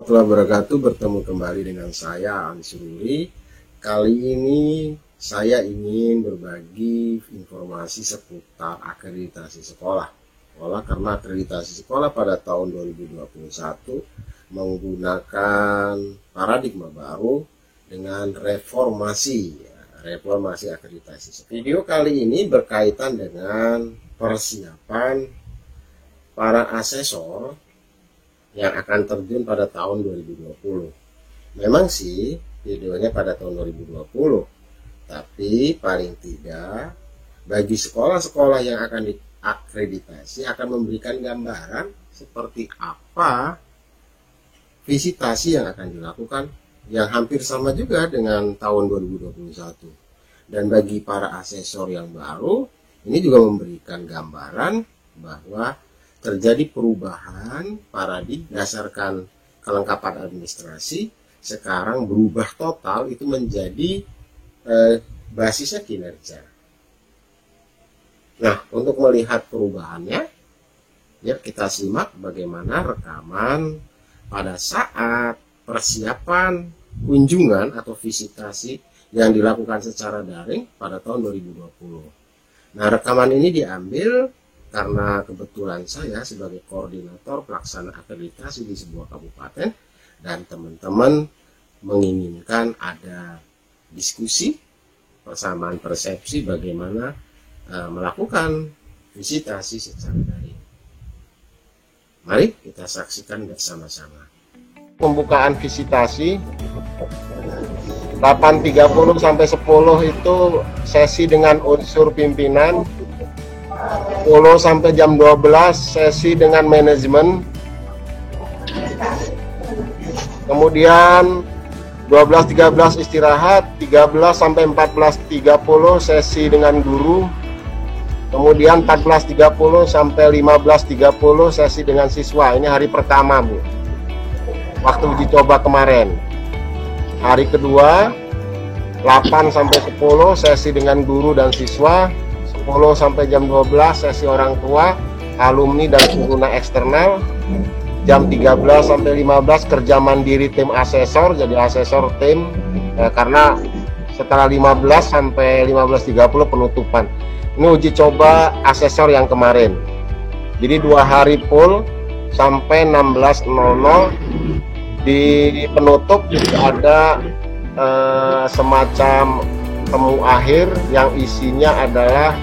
warahmatullahi wabarakatuh. Bertemu kembali dengan saya Ansuri. Kali ini saya ingin berbagi informasi seputar akreditasi sekolah. Karena akreditasi sekolah pada tahun 2021 menggunakan paradigma baru dengan reformasi akreditasi. Video kali ini berkaitan dengan persiapan para asesor yang akan terjun pada tahun 2020. Memang sih videonya pada tahun 2020, tapi paling tidak bagi sekolah-sekolah yang akan diakreditasi akan memberikan gambaran seperti apa visitasi yang akan dilakukan, yang hampir sama juga dengan tahun 2021. Dan bagi para asesor yang baru, ini juga memberikan gambaran bahwa terjadi perubahan paradigma berdasarkan kelengkapan administrasi. Sekarang berubah total, itu menjadi basisnya kinerja. Nah, untuk melihat perubahannya, ya kita simak bagaimana rekaman pada saat persiapan kunjungan atau visitasi yang dilakukan secara daring pada tahun 2020. Nah, rekaman ini diambil karena kebetulan saya sebagai koordinator pelaksana akreditasi di sebuah kabupaten, dan teman-teman menginginkan ada diskusi persamaan persepsi bagaimana melakukan visitasi secara daring. Mari kita saksikan bersama-sama. Pembukaan visitasi 8.30 sampai 10 itu sesi dengan unsur pimpinan, 10 sampai jam 12 sesi dengan manajemen, kemudian 12.13 istirahat, 13 sampai 14.30 sesi dengan guru, kemudian 14.30 sampai 15.30 sesi dengan siswa. Ini hari pertama, Bu, waktu uji coba kemarin. Hari kedua 8 sampai 10 sesi dengan guru dan siswa, 10 sampai jam 12 sesi orang tua, alumni dan pengguna eksternal, jam 13 sampai 15 kerja mandiri tim asesor, jadi asesor tim, karena setelah 15 sampai 15.30 penutupan. Ini uji coba asesor yang kemarin, jadi 2 hari full sampai 16.00. Di penutup juga ada semacam temu akhir yang isinya adalah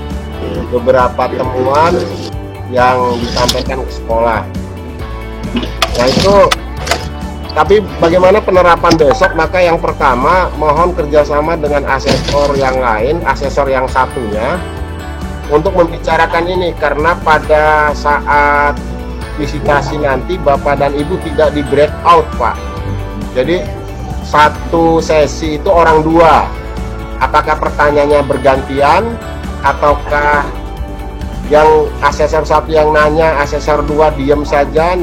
beberapa temuan yang disampaikan ke sekolah. Nah itu, tapi bagaimana penerapan besok? Maka yang pertama, mohon kerjasama dengan asesor yang lain, asesor yang satunya, untuk membicarakan ini, karena pada saat visitasi nanti Bapak dan Ibu tidak di break out, Pak. Jadi satu sesi itu orang 2. Apakah pertanyaannya bergantian, ataukah yang asesor 1 yang nanya, asesor 2 diem saja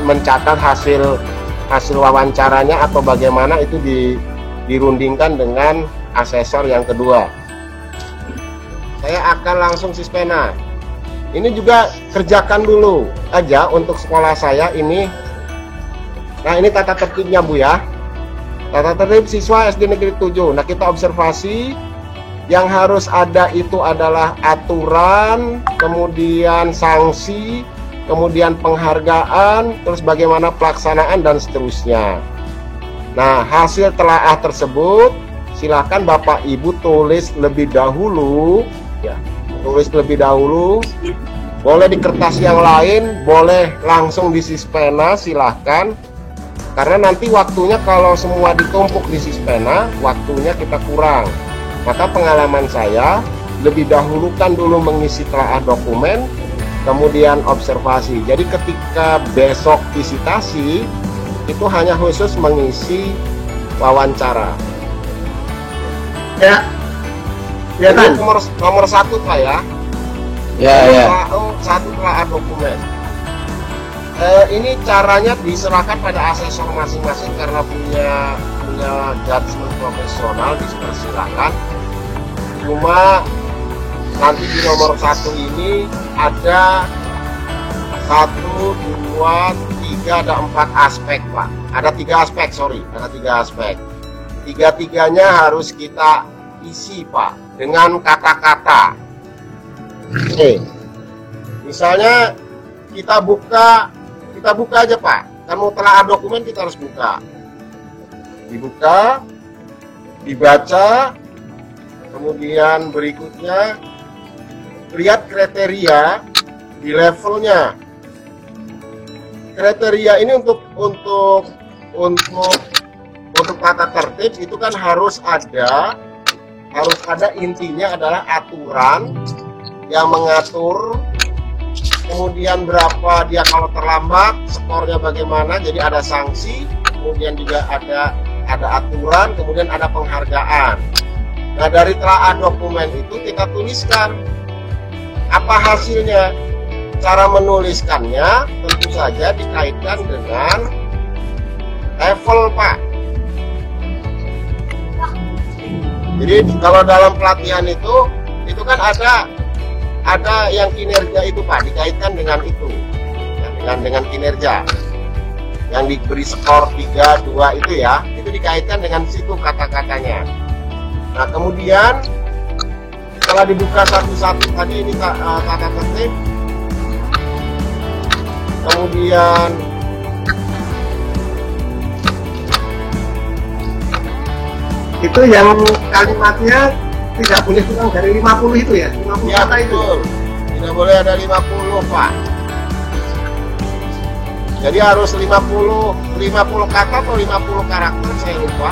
mencatat hasil wawancaranya, atau bagaimana, itu dirundingkan dengan asesor yang kedua. Saya akan langsung sispena. Ini juga kerjakan dulu aja untuk sekolah saya ini. Nah, ini tata tertibnya, Bu, ya. Tata tertib siswa SD Negeri 7. Nah, kita observasi yang harus ada itu adalah aturan, kemudian sanksi, kemudian penghargaan, terus bagaimana pelaksanaan, dan seterusnya. Nah, hasil telaah tersebut silakan Bapak Ibu tulis lebih dahulu, ya. Tulis lebih dahulu, boleh di kertas yang lain, boleh langsung di sispena, silahkan. Karena nanti waktunya kalau semua ditumpuk di sispena, waktunya kita kurang. Maka pengalaman saya, lebih dahulukan dulu mengisi telaah dokumen, kemudian observasi. Jadi ketika besok visitasi, itu hanya khusus mengisi wawancara. Ya. Ya kan? Nomor 1, Pak, ya. Ya. Satu telaah dokumen. Ini caranya diserahkan pada asesor masing-masing karena punya judgement profesional, dipersilakan. Cuma nanti di nomor 1 ini ada 1, 2, ada 4 aspek, Pak. Ada 3 aspek, sorry. Ada 3 aspek. Tiga-tiganya harus kita isi, Pak, dengan kata-kata. Oke. Misalnya kita buka aja, Pak. Kan mau telaah dokumen kita harus buka. Dibuka, dibaca, kemudian berikutnya lihat kriteria di levelnya. Kriteria ini untuk tata tertib itu kan harus ada intinya adalah aturan yang mengatur, kemudian berapa dia kalau terlambat, skornya bagaimana, jadi ada sanksi, kemudian juga ada aturan, kemudian ada penghargaan. Nah, dari telaah dokumen itu kita tuliskan apa hasilnya. Cara menuliskannya tentu saja dikaitkan dengan level, Pak. Jadi kalau dalam pelatihan itu kan ada yang kinerja itu, Pak, dikaitkan dengan itu, dengan kinerja yang diberi skor 3, 2 itu ya, itu dikaitkan dengan situ kata-katanya. Nah, kemudian setelah dibuka satu-satu tadi ini tata tertib, kemudian itu yang kalimatnya tidak boleh kurang dari 50 itu ya, 50 ya, kata itu. betul. Tidak boleh ada 50, Pak. Jadi harus 50 kata atau 50 karakter, saya lupa.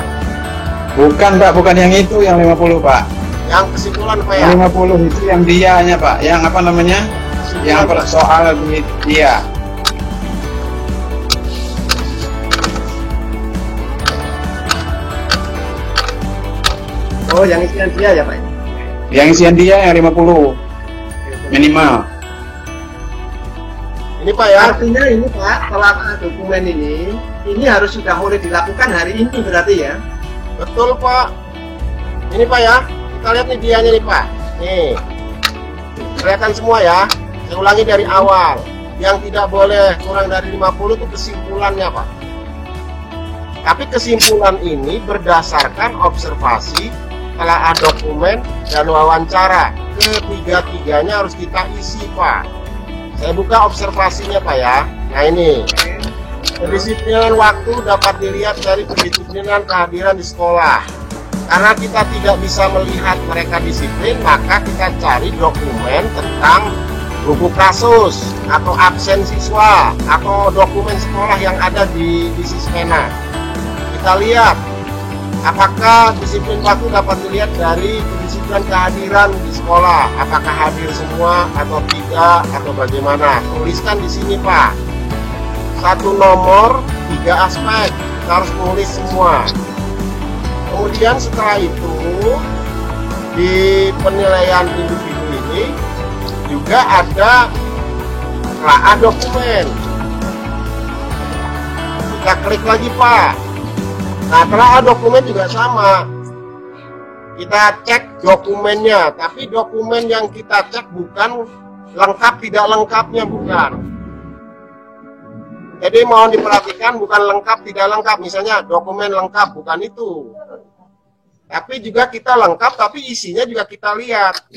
Bukan, Pak, bukan yang itu, yang 50, Pak. Yang kesimpulan, Pak, ya? Yang 50 itu yang dianya, Pak. Yang apa namanya? Yang soal dia. Oh, yang isian dia ya, Pak? Yang isian dia yang 50 minimal. Ini, Pak, ya? Artinya ini, Pak, telaah dokumen ini harus sudah mulai dilakukan hari ini berarti ya? Betul, Pak. Ini, Pak, ya, kita lihat nih dianya nih, Pak. Nih, kelihatan semua ya. Saya ulangi dari awal. Yang tidak boleh kurang dari 50 itu kesimpulannya, Pak. Tapi kesimpulan ini berdasarkan observasi, telaah dokumen, dan wawancara. Ketiga-tiganya harus kita isi, Pak. Saya buka observasinya, Pak, ya. Nah, ini kedisiplinan waktu dapat dilihat dari kedisiplinan kehadiran di sekolah. Karena kita tidak bisa melihat mereka disiplin, maka kita cari dokumen tentang buku kasus atau absen siswa atau dokumen sekolah yang ada di Sismena. Kita lihat apakah disiplin waktu dapat dilihat dari kedisiplinan kehadiran di sekolah, apakah hadir semua atau tidak atau bagaimana. Tuliskan di sini, Pak. 1 nomor 3 aspek, kita harus tulis semua. Kemudian setelah itu di penilaian individu ini juga ada telaah dokumen. Kita klik lagi, Pak. Nah, telaah dokumen juga sama. Kita cek dokumennya, tapi dokumen yang kita cek bukan lengkap tidak lengkapnya, bukan. Jadi mohon diperhatikan, bukan lengkap tidak lengkap. Misalnya dokumen lengkap, bukan itu. Tapi juga kita lengkap, tapi isinya juga kita lihat.